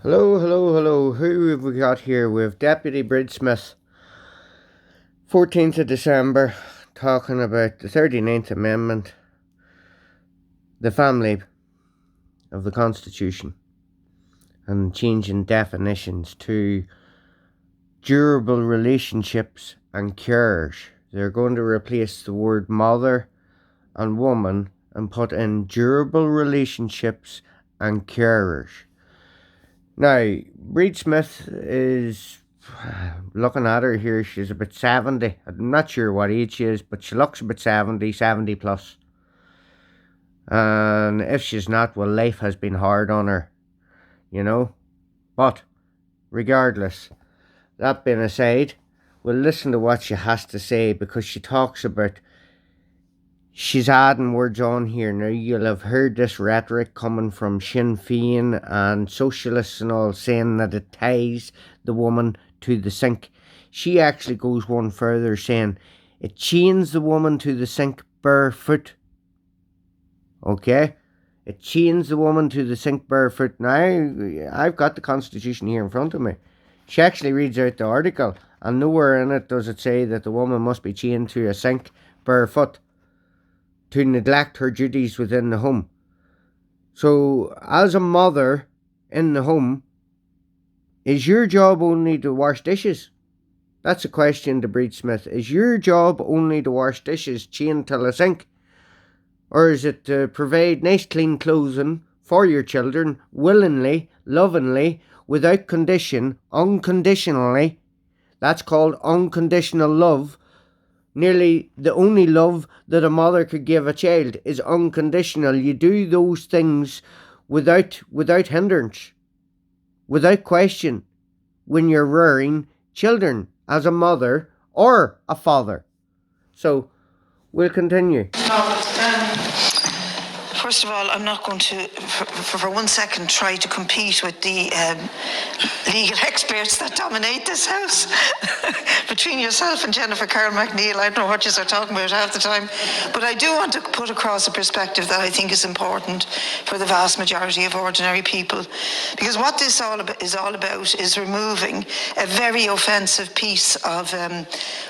Hello, hello, hello. Who have we got here? With Deputy Bridgesmith, 14th of December, talking about the 39th Amendment, the family of the Constitution, and changing definitions to durable relationships and cures. They're going to replace the word mother and woman and put in durable relationships and carers. Now, Breed Smith is, looking at her here, she's about 70. I'm not sure what age she is, but she looks about 70 plus. And if she's not, well, life has been hard on her, you know. But, regardless, that being aside, we'll listen to what she has to say, because she talks about, she's adding words on here. Now, you'll have heard this rhetoric coming from Sinn Féin and socialists and all, saying that it ties the woman to the sink. She actually goes one further, saying it chains the woman to the sink barefoot. Okay? It chains the woman to the sink barefoot. Now, I've got the Constitution here in front of me. She actually reads out the article, and nowhere in it does it say that the woman must be chained to a sink barefoot to neglect her duties within the home. So, as a mother in the home, is your job only to wash dishes? That's a question to Breed Smith. Is your job only to wash dishes chained to the sink? Or is it to provide nice clean clothing for your children, willingly, lovingly, without condition, unconditionally? That's called unconditional love. Nearly the only love that a mother could give a child is unconditional. You do those things without hindrance, without question, when you're rearing children as a mother or a father. So, we'll continue. First of all, I'm not going to, for 1 second, try to compete with the legal experts that dominate this house. Between yourself and Jennifer Carroll McNeil, I don't know what you're talking about half the time. But I do want to put across a perspective that I think is important for the vast majority of ordinary people. Because what this is all about is removing a very offensive piece of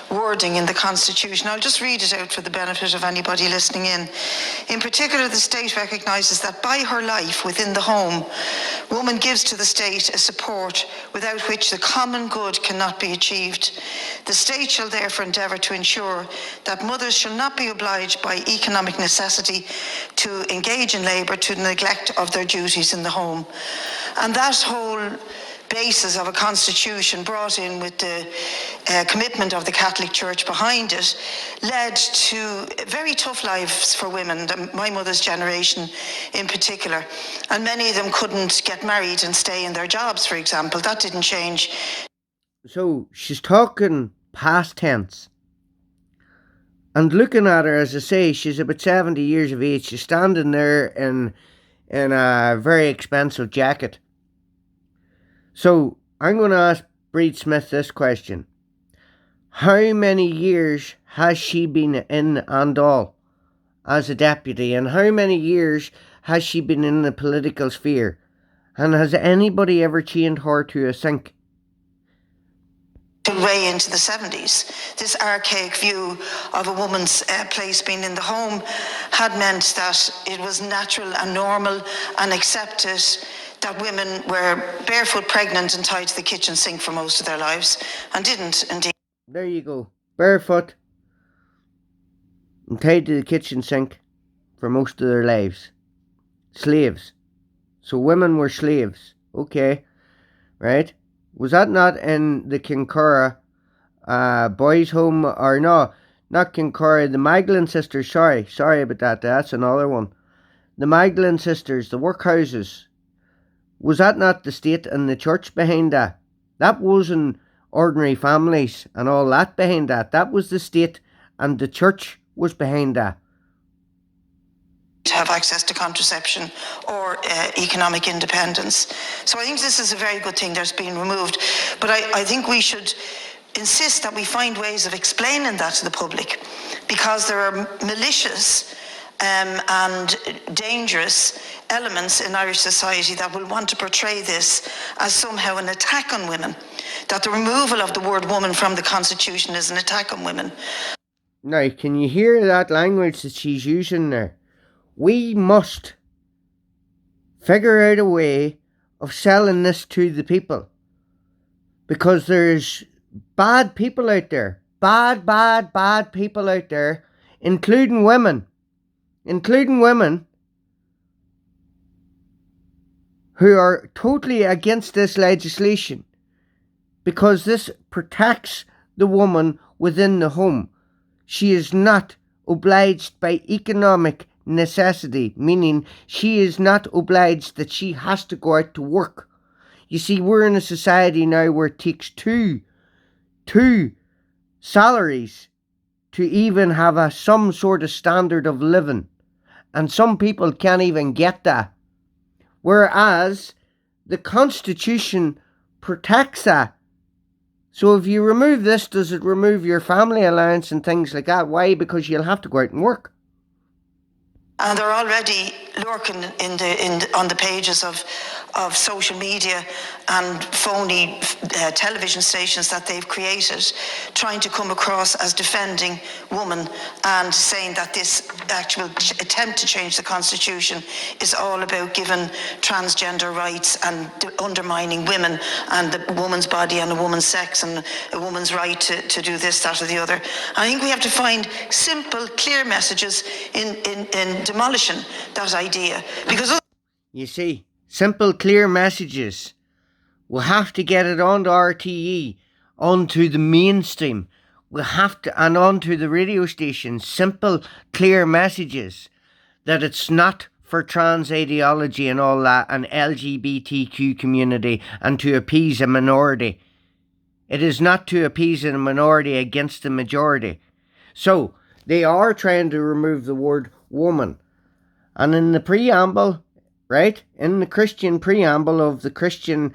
wording in the Constitution. I'll just read it out for the benefit of anybody listening in. In particular, the state recognises that by her life within the home, woman gives to the state a support without which the common good cannot be achieved. The state shall therefore endeavour to ensure that mothers shall not be obliged by economic necessity to engage in labour to the neglect of their duties in the home. And that whole basis of a constitution brought in with the commitment of the Catholic Church behind it led to very tough lives for women, my mother's generation in particular. And many of them couldn't get married and stay in their jobs, for example. That didn't change. So she's talking past tense. And looking at her, as I say, she's about 70 years of age. She's standing there in a very expensive jacket. So, I'm going to ask Breed Smith this question. How many years has she been in and all as a deputy? And how many years has she been in the political sphere? And has anybody ever chained her to a sink? Way into the 70s, this archaic view of a woman's place being in the home had meant that it was natural and normal and accepted that women were barefoot, pregnant and tied to the kitchen sink for most of their lives, and didn't indeed. There you go. Barefoot and tied to the kitchen sink for most of their lives. Slaves. So women were slaves. Okay. Right? Was that not in the Kincora boys' home? Or no, not Kincora, the Magdalene sisters. Sorry about that. That's another one. The Magdalene sisters, the workhouses. Was that not the state and the church behind that? That wasn't ordinary families and all that behind that. That was the state and the church was behind that. To have access to contraception or economic independence. So I think this is a very good thing that's been removed. But I think we should insist that we find ways of explaining that to the public, because there are malicious and dangerous elements in Irish society that will want to portray this as somehow an attack on women, that the removal of the word woman from the Constitution is an attack on women. Now, can you hear that language that she's using there? We must figure out a way of selling this to the people, because there's bad people out there, bad people out there, including women who are totally against this legislation, because this protects the woman within the home. She is not obliged by economic necessity, meaning she is not obliged that she has to go out to work. You see, we're in a society now where it takes two salaries to even have some sort of standard of living, and some people can't even get that. Whereas the Constitution protects that. So if you remove this, does it remove your family allowance and things like that? Why? Because you'll have to go out and work. And they're already lurking on the pages of social media and phony television stations that they've created, trying to come across as defending women and saying that this actual attempt to change the Constitution is all about giving transgender rights and undermining women and the woman's body and a woman's sex and a woman's right to do this, that or the other. I think we have to find simple, clear messages in demolishing that idea, because you see, simple, clear messages. We'll have to get it onto RTE, onto the mainstream. We'll have to, and onto the radio stations. Simple, clear messages that it's not for trans ideology and all that, and LGBTQ community, and to appease a minority. It is not to appease a minority against the majority. So they are trying to remove the word woman. And in the preamble, right, in the Christian preamble of the Christian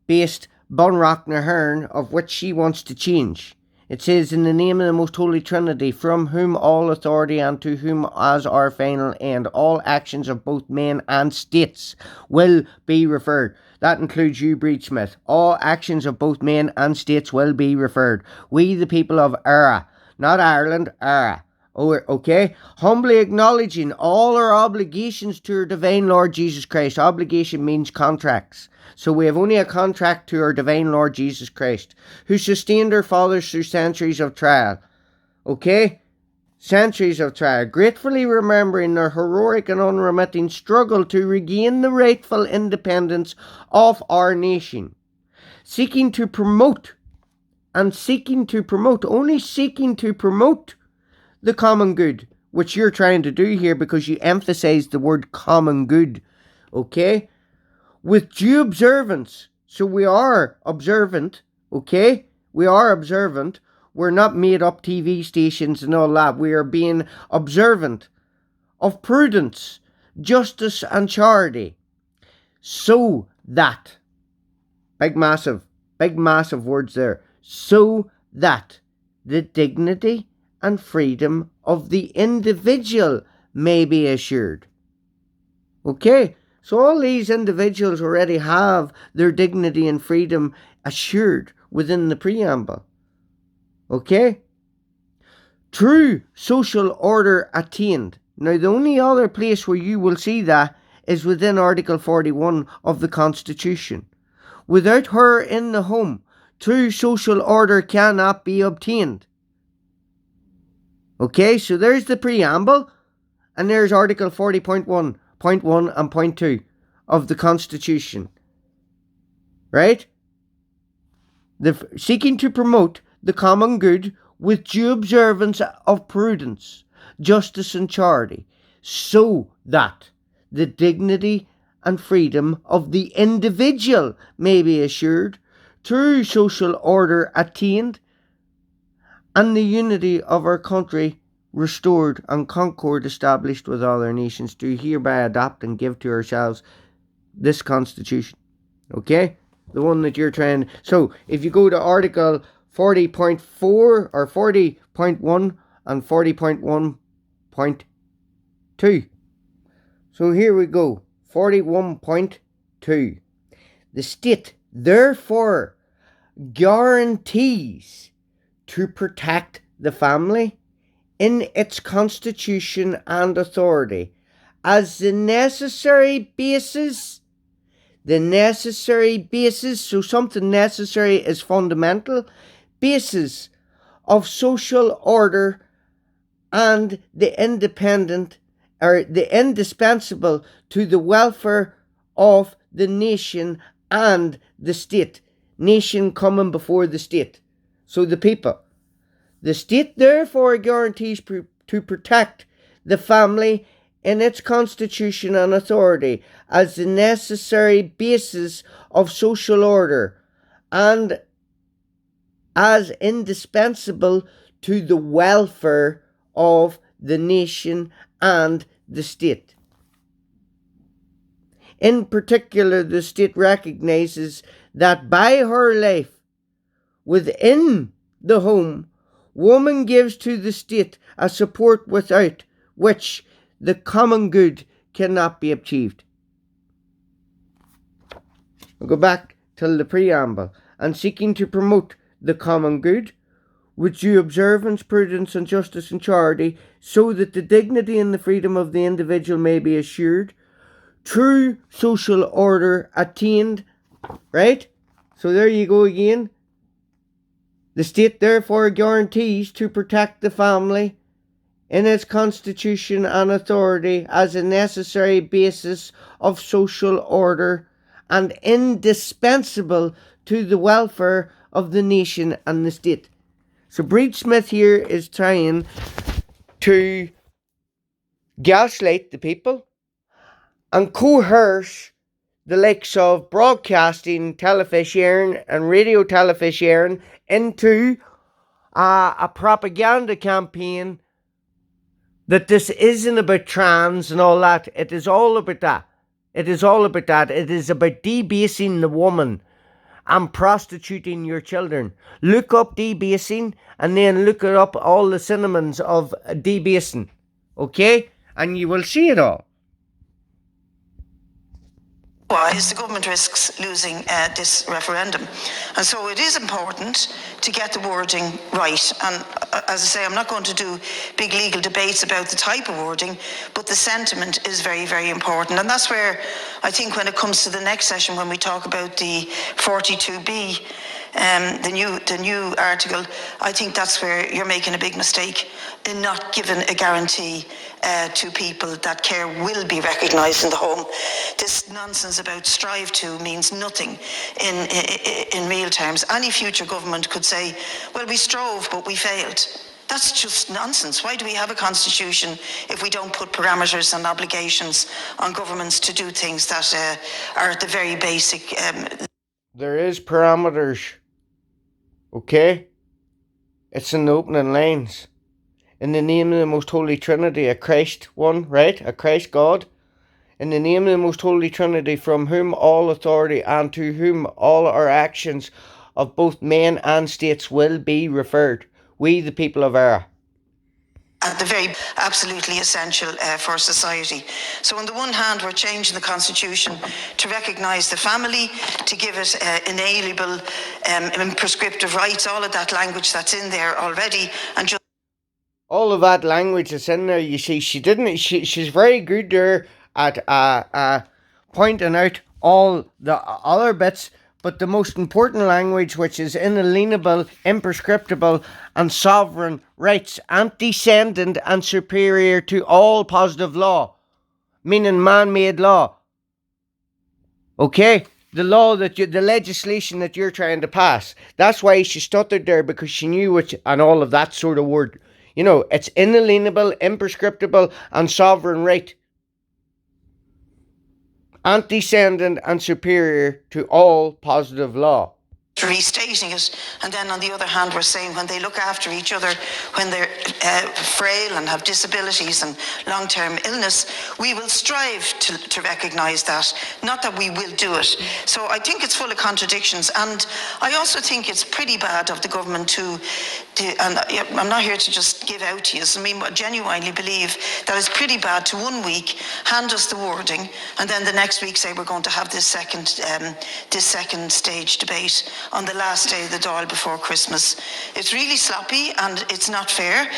based Bunrock Nahern, of which she wants to change, it says, in the name of the most holy Trinity, from whom all authority and to whom as our final end, all actions of both men and states will be referred. That includes you, Breed Smith. All actions of both men and states will be referred. We, the people of Era, not Ireland, Era. Oh, okay? Humbly acknowledging all our obligations to our divine Lord Jesus Christ. Obligation means contracts. So we have only a contract to our divine Lord Jesus Christ, who sustained our fathers through centuries of trial. Okay? Centuries of trial. Gratefully remembering their heroic and unremitting struggle to regain the rightful independence of our nation. Only seeking to promote the common good, which you're trying to do here because you emphasize the word common good, okay? With due observance. So we are observant, okay? We are observant. We're not made up TV stations and all that. We are being observant of prudence, justice and charity. So that, big massive words there. So that the dignity and freedom of the individual may be assured. Okay, so all these individuals already have their dignity and freedom assured within the preamble. Okay? True social order attained. Now, the only other place where you will see that is within Article 41 of the Constitution. Without her in the home, true social order cannot be obtained. Okay, so there's the preamble, and there's Article 40.1, point 1 and point 2 of the Constitution. Right? Seeking to promote the common good with due observance of prudence, justice and charity, so that the dignity and freedom of the individual may be assured, true social order attained, and the unity of our country restored and concord established with other nations, to hereby adopt and give to ourselves this Constitution. Okay? The one that you're trying. So, if you go to Article 40.4 or 40.1 and 40.1.2, 2. So here we go. 41.2. The state therefore guarantees to protect the family in its constitution and authority as the necessary basis. So something necessary is fundamental, basis of social order and the indispensable to the welfare of the nation and the state. Nation coming before the state. So the people. The state therefore guarantees to protect the family in its constitution and authority as the necessary basis of social order and as indispensable to the welfare of the nation and the state. In particular, the state recognizes that by her life within the home, woman gives to the state a support without which the common good cannot be achieved. I'll go back to the preamble. And seeking to promote the common good, with due observance, prudence, and justice and charity, so that the dignity and the freedom of the individual may be assured, true social order attained, right? So there you go again. The state therefore guarantees to protect the family in its constitution and authority as a necessary basis of social order and indispensable to the welfare of the nation and the state. So Breed Smith here is trying to gaslight the people and coerce the likes of broadcasting, television and radio television into a propaganda campaign that this isn't about trans and all that. It is all about that. It is about debasing the woman and prostituting your children. Look up debasing and then look it up all the synonyms of debasing. Okay? And you will see it all. Otherwise, the government risks losing this referendum. And so it is important to get the wording right. And as I say, I'm not going to do big legal debates about the type of wording, but the sentiment is very, very important. And that's where I think when it comes to the next session, when we talk about the 42B, the new article, I think that's where you're making a big mistake in not giving a guarantee to people that care will be recognised in the home. This nonsense about strive to means nothing in real terms. Any future government could say, well, we strove, but we failed. That's just nonsense. Why do we have a constitution if we don't put parameters and obligations on governments to do things that are at the very basic... There is parameters. Okay? It's in the opening lines. In the name of the Most Holy Trinity, a Christ one, right? A Christ God. In the name of the Most Holy Trinity, from whom all authority and to whom all our actions of both men and states will be referred. We, the people of Era. At the very absolutely essential for society. So on the one hand, we're changing the constitution to recognise the family, to give it inalienable and prescriptive rights, all of that language that's in there already, and just all of that language that's in there. You see, she's very good there at pointing out all the other bits, but the most important language, which is inalienable, imprescriptible, and sovereign rights, antecedent and superior to all positive law, meaning man-made law. Okay? The law the legislation that you're trying to pass. That's why she stuttered there, because she knew which, and all of that sort of word. You know, it's inalienable, imprescriptible, and sovereign right. Antecedent and superior to all positive law. restating it, and then on the other hand we're saying when they look after each other when they're frail and have disabilities and long-term illness, we will strive to recognise that, not that we will do it. So I think it's full of contradictions, and I also think it's pretty bad of the government to and I'm not here to just give out to you, I mean, I genuinely believe that it's pretty bad to 1 week hand us the wording and then the next week say we're going to have this second stage debate on the last day of the Dáil before Christmas. It's really sloppy and it's not fair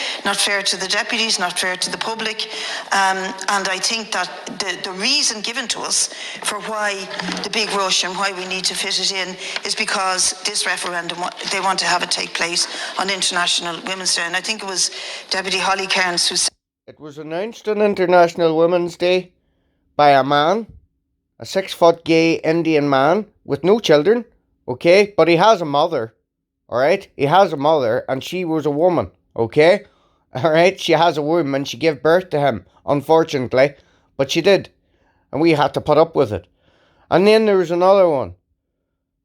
to the deputies, not fair to the public, and I think that the reason given to us for why the big rush and why we need to fit it in is because this referendum, they want to have it take place on International Women's Day, and I think it was Deputy Holly Cairns who said it was announced on International Women's Day by a man, a 6-foot gay Indian man with no children, okay? But he has a mother, alright? He has a mother and she was a woman, okay? Alright, she has a womb and she gave birth to him, unfortunately. But she did. And we had to put up with it. And then there was another one.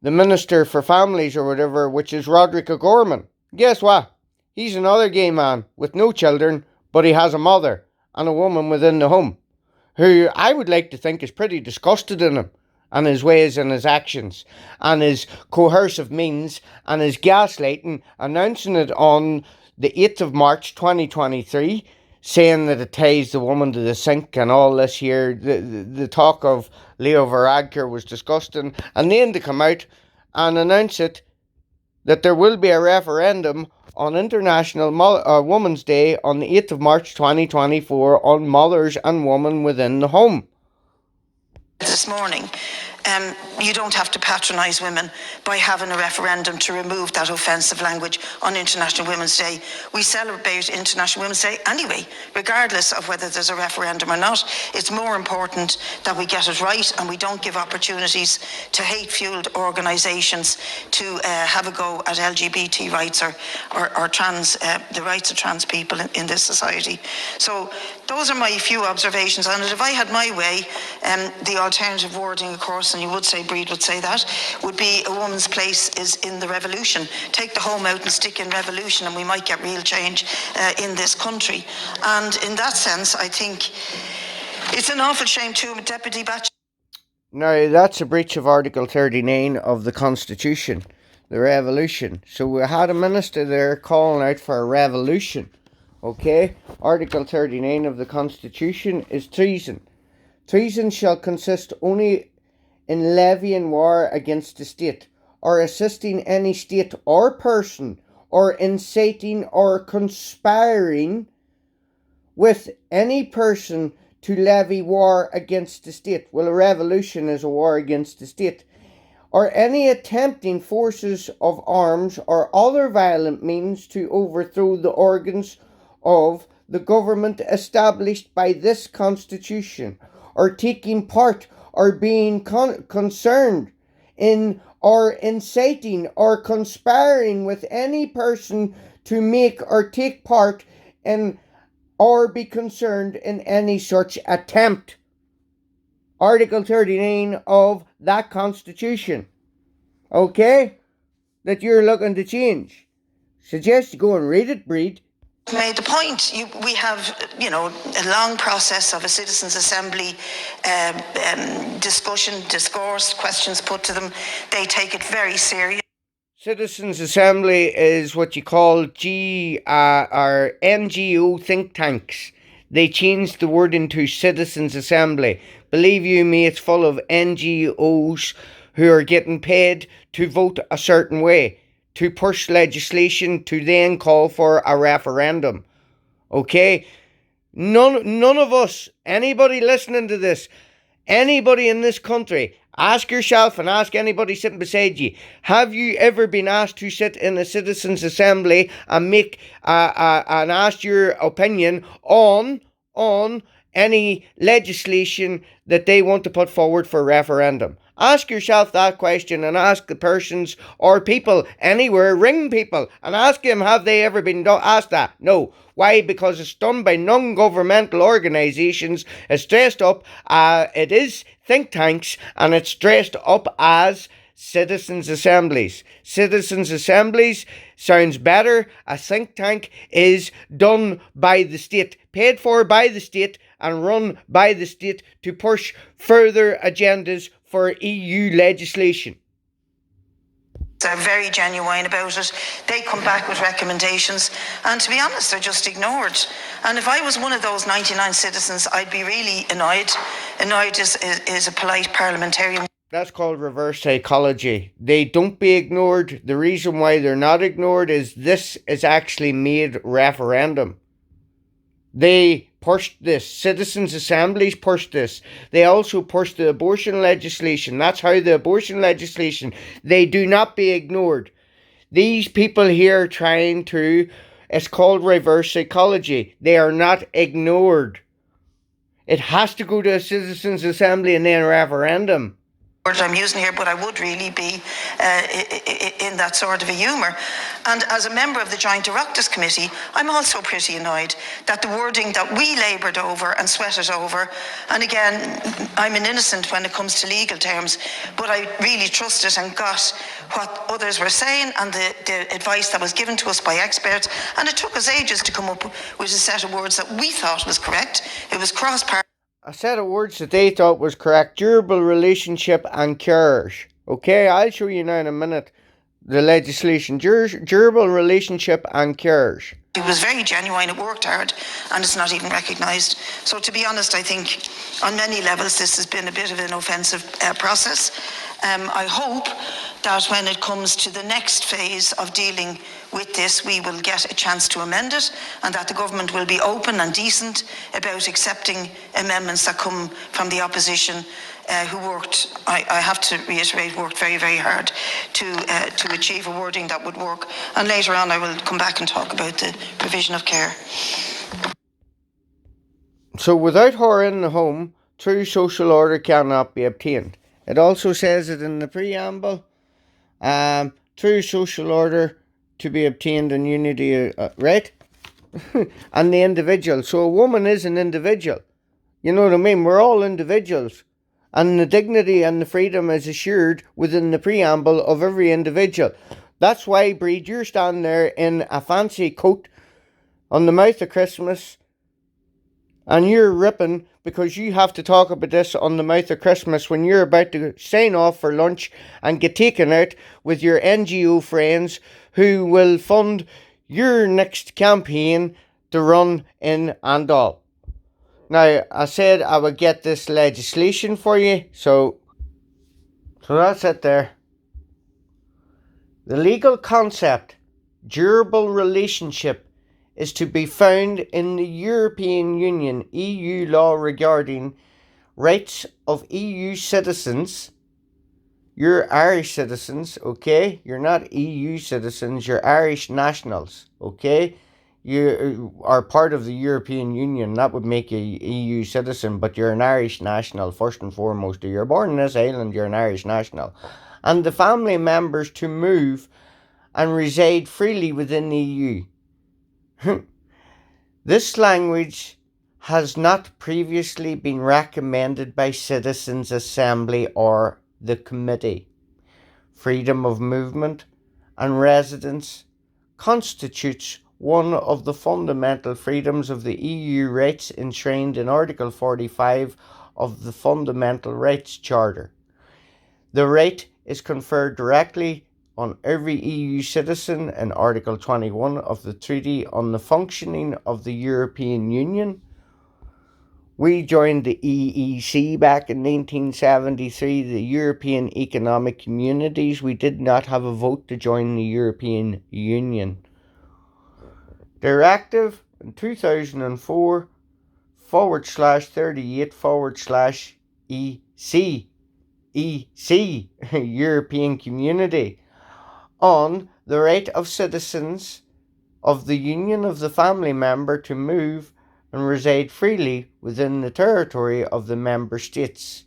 The Minister for Families or whatever, which is Roderick O'Gorman. Guess what? He's another gay man with no children, but he has a mother and a woman within the home, who I would like to think is pretty disgusted in him and his ways and his actions and his coercive means and his gaslighting, announcing it on the 8th of March 2023, saying that it ties the woman to the sink and all this here. The talk of Leo Varadkar was disgusting, and then to come out and announce it, that there will be a referendum on International Women's Day on the 8th of March 2024 on mothers and women within the home. This morning, you don't have to patronise women by having a referendum to remove that offensive language on International Women's Day. We celebrate International Women's Day anyway, regardless of whether there's a referendum or not. It's more important that we get it right and we don't give opportunities to hate-fuelled organisations to have a go at LGBT rights or trans, the rights of trans people in this society. So those are my few observations on it. If I had my way, the alternative wording, of course, and you would say, Breed would say that, would be a woman's place is in the revolution. Take the home out and stick in revolution and we might get real change in this country. And in that sense, I think it's an awful shame too, Deputy Batch. Now, that's a breach of Article 39 of the Constitution, the revolution. So we had a minister there calling out for a revolution, okay? Article 39 of the Constitution is treason. Treason shall consist only in levying war against the state, or assisting any state or person, or inciting or conspiring with any person to levy war against the state. Well, a revolution is a war against the state. Or any attempting forces of arms or other violent means to overthrow the organs of the government established by this Constitution, or taking part or being concerned in or inciting or conspiring with any person to make or take part in or be concerned in any such attempt. Article 39 of that Constitution. Okay? That you're looking to change. Suggest you go and read it, Breed. Made the point. We have, a long process of a citizens' assembly, discussion, discourse, questions put to them. They take it very serious. Citizens' assembly is what you call or NGO think tanks. They changed the word into citizens' assembly. Believe you me, it's full of NGOs who are getting paid to vote a certain way, to push legislation to then call for a referendum. Okay? None of us, anybody listening to this, anybody in this country, ask yourself and ask anybody sitting beside you, have you ever been asked to sit in a citizens' assembly and make and ask your opinion on any legislation that they want to put forward for referendum? Ask yourself that question and ask the persons or people anywhere, ring people and ask them, have they ever been asked that? No. Why? Because it's done by non-governmental organisations. It's dressed up, it is think tanks, and it's dressed up as citizens' assemblies. Citizens' assemblies sounds better. A think tank is done by the state, paid for by the state, and run by the state to push further agendas for EU legislation. They're very genuine about it. They come back with recommendations, and to be honest, they're just ignored. And if I was one of those 99 citizens, I'd be really annoyed. Annoyed is a polite parliamentarian. That's called reverse psychology. They don't be ignored. The reason why they're not ignored is this is actually made referendum. They pushed this. Citizens' assemblies pushed this. They also pushed the abortion legislation. That's how the abortion legislation, they do not be ignored. These people here trying to, it's called reverse psychology. They are not ignored. It has to go to a citizens' assembly and then a referendum. I'm using here, but I would really be in that sort of a humour. And as a member of the Joint Oireachtas Committee, I'm also pretty annoyed that the wording that we laboured over and sweated over, and again, I'm an innocent when it comes to legal terms, but I really trusted and got what others were saying and the advice that was given to us by experts, and it took us ages to come up with a set of words that we thought was correct. It was cross-party. A set of words that they thought was correct: durable relationship and cures. Okay, I'll show you now in a minute the legislation. Durable relationship and cures. It was very genuine, it worked hard, and it's not even recognised. So to be honest, I think on many levels this has been a bit of an offensive process. I hope that when it comes to the next phase of dealing with this, we will get a chance to amend it, and that the government will be open and decent about accepting amendments that come from the opposition, who worked, I have to reiterate, worked very, very hard to achieve a wording that would work. And later on I will come back and talk about the provision of care. So without her in the home, true social order cannot be obtained. It also says it in the preamble. True social order to be obtained in unity, right? And the individual. So a woman is an individual. You know what I mean? We're all individuals. And the dignity and the freedom is assured within the preamble of every individual. That's why, Breed, you're standing there in a fancy coat on the mouth of Christmas, and you're ripping because you have to talk about this on the mouth of Christmas when you're about to sign off for lunch and get taken out with your NGO friends who will fund your next campaign to run in and all. Now, I said I would get this legislation for you, so that's it there. The legal concept, durable relationship, is to be found in the European Union EU law regarding rights of EU citizens. You're Irish citizens, okay? You're not EU citizens, you're Irish nationals, okay? You are part of the European Union, that would make you an EU citizen, but you're an Irish national first and foremost. If you're born in this island, you're an Irish national. And the family members to move and reside freely within the EU. This language has not previously been recommended by Citizens' Assembly or the Committee. Freedom of movement and residence constitutes one of the fundamental freedoms of the EU rights enshrined in Article 45 of the Fundamental Rights Charter. The right is conferred directly on every EU citizen in Article 21 of the Treaty on the Functioning of the European Union. We joined the EEC back in 1973, the European Economic Communities. We did not have a vote to join the European Union. Directive in 2004 /38/EC, European Community, on the right of citizens of the Union of the family member to move and reside freely within the territory of the member states,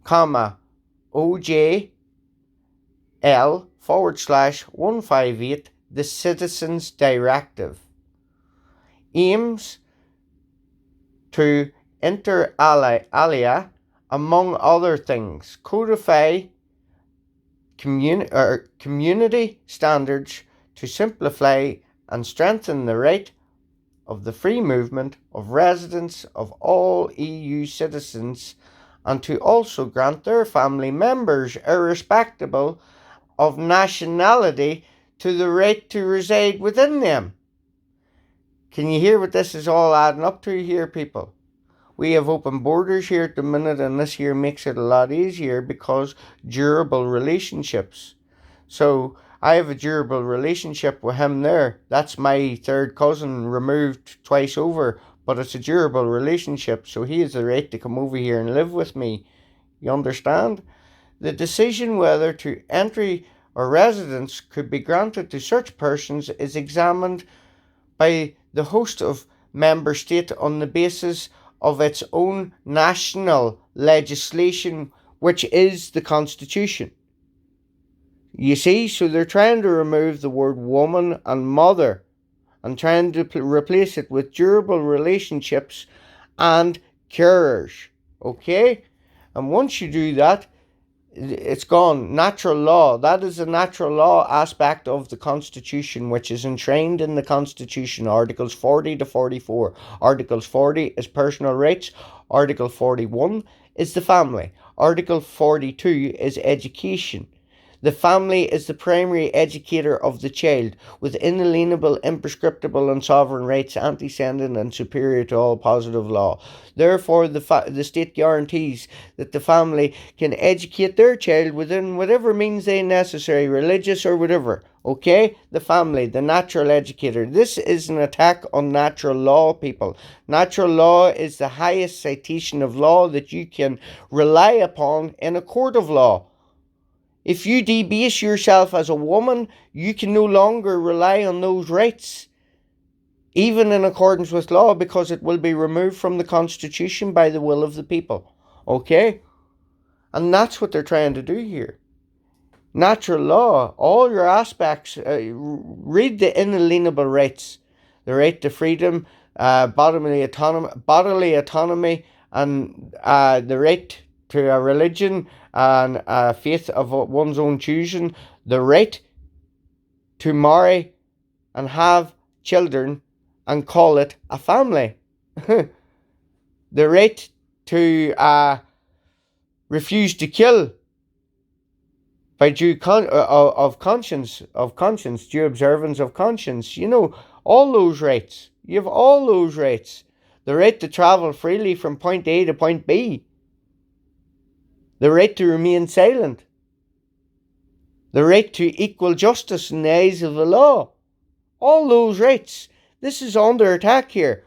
OJL/158, the Citizens Directive, aims to inter alia, among other things, codify community standards to simplify and strengthen the right of the free movement of residents of all EU citizens, and to also grant their family members, irrespective of nationality, to the right to reside within them. Can you hear what this is all adding up to here, people? We have open borders here at the minute, and this here makes it a lot easier because durable relationships. So I have a durable relationship with him there. That's my third cousin removed twice over, but it's a durable relationship, so he has the right to come over here and live with me. You understand? The decision whether to entry or residence could be granted to such persons is examined by the host of member state on the basis of its own national legislation, which is the Constitution. You see, so they're trying to remove the word woman and mother and trying to replace it with durable relationships and carers. Okay? And once you do that, it's gone. Natural law. That is a natural law aspect of the Constitution, which is enshrined in the Constitution, Articles 40 to 44. Articles 40 is personal rights. Article 41 is the family. Article 42 is education. The family is the primary educator of the child, with inalienable, imprescriptible and sovereign rights, antecedent and superior to all positive law. Therefore, the state guarantees that the family can educate their child within whatever means they necessary, religious or whatever. Okay? The family, the natural educator. This is an attack on natural law, people. Natural law is the highest citation of law that you can rely upon in a court of law. If you debase yourself as a woman, you can no longer rely on those rights, even in accordance with law, because it will be removed from the Constitution by the will of the people. Okay? And that's what they're trying to do here. Natural law, all your aspects, read the inalienable rights, the right to freedom, bodily autonomy, and the right to a religion and a faith of one's own choosing, the right to marry and have children and call it a family, the right to refuse to kill by due of conscience, due observance of conscience. You know, all those rights. You have all those rights. The right to travel freely from point A to point B. The right to remain silent. The right to equal justice in the eyes of the law. All those rights. This is under attack here.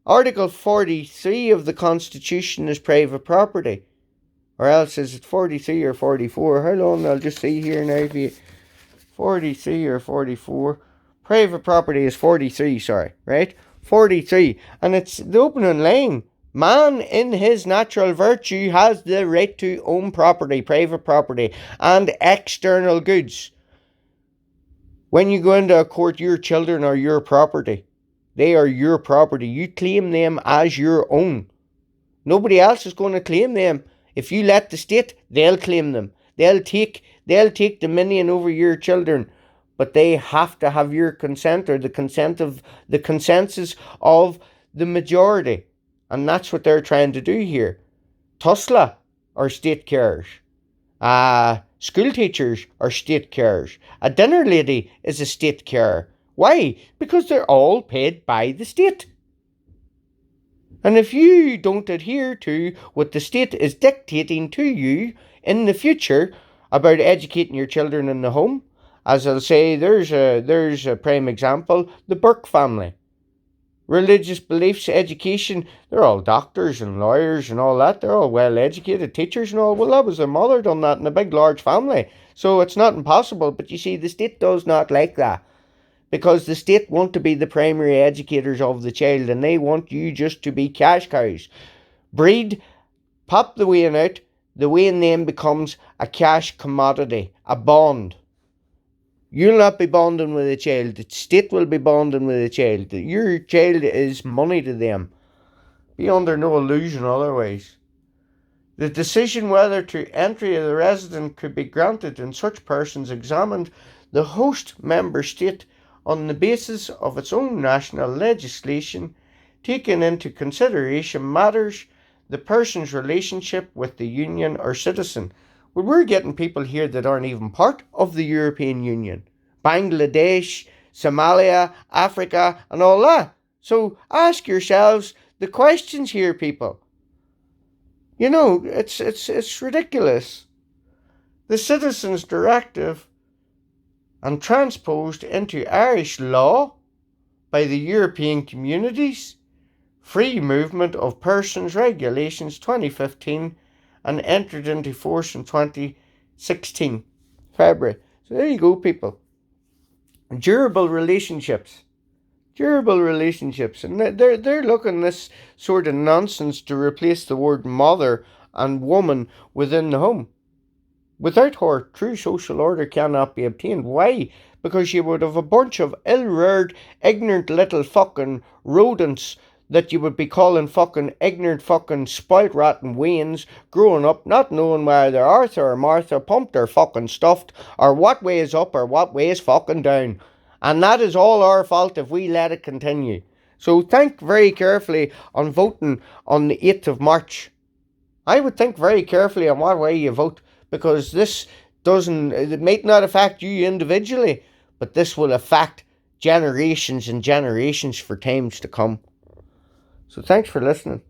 Article 43 of the Constitution is private property. Or else is it 43 or 44? Hold on, I'll just see here now if you... 43 or 44. Private property is 43, sorry, right? 43. And it's the opening line. Man in his natural virtue has the right to own property, private property, and external goods. When you go into a court, your children are your property. They are your property. You claim them as your own. Nobody else is going to claim them. If you let the state, they'll claim them. They'll take dominion over your children. But they have to have your consent, or the consensus of the majority. And that's what they're trying to do here. Tusla are state carers. School teachers are state carers. A dinner lady is a state carer. Why? Because they're all paid by the state. And if you don't adhere to what the state is dictating to you in the future about educating your children in the home, as I'll say, there's a prime example, the Burke family. Religious beliefs, education, they're all doctors and lawyers and all that. They're all well educated, teachers and all. Well, that was their mother done that in a big large family. So it's not impossible. But you see, the state does not like that. Because the state want to be the primary educators of the child, and they want you just to be cash cows. Breed, pop the wean out, the wean then becomes a cash commodity, a bond. You'll not be bonding with a child. The state will be bonding with a child. Your child is money to them. Be under no illusion otherwise. The decision whether to entry of the resident could be granted in such persons examined the host member state on the basis of its own national legislation, taking into consideration matters the person's relationship with the Union or citizen. Well, we're getting people here that aren't even part of the European Union. Bangladesh, Somalia, Africa, and all that. So ask yourselves the questions here, people. You know, it's ridiculous. The Citizens Directive, and transposed into Irish law by the European Communities, Free Movement of Persons Regulations 2015, and entered into force in 2016, February. So there you go, people. Durable relationships. Durable relationships. And they're looking this sort of nonsense to replace the word mother and woman within the home. Without her, true social order cannot be obtained. Why? Because you would have a bunch of ill-reared, ignorant little fucking rodents that you would be calling fucking ignorant fucking spoilt rotten weans growing up not knowing whether Arthur or Martha pumped or fucking stuffed or what way is up or what way is fucking down. And that is all our fault if we let it continue. So think very carefully on voting on the 8th of March. I would think very carefully on what way you vote, because this it may not affect you individually, but this will affect generations and generations for times to come. So thanks for listening.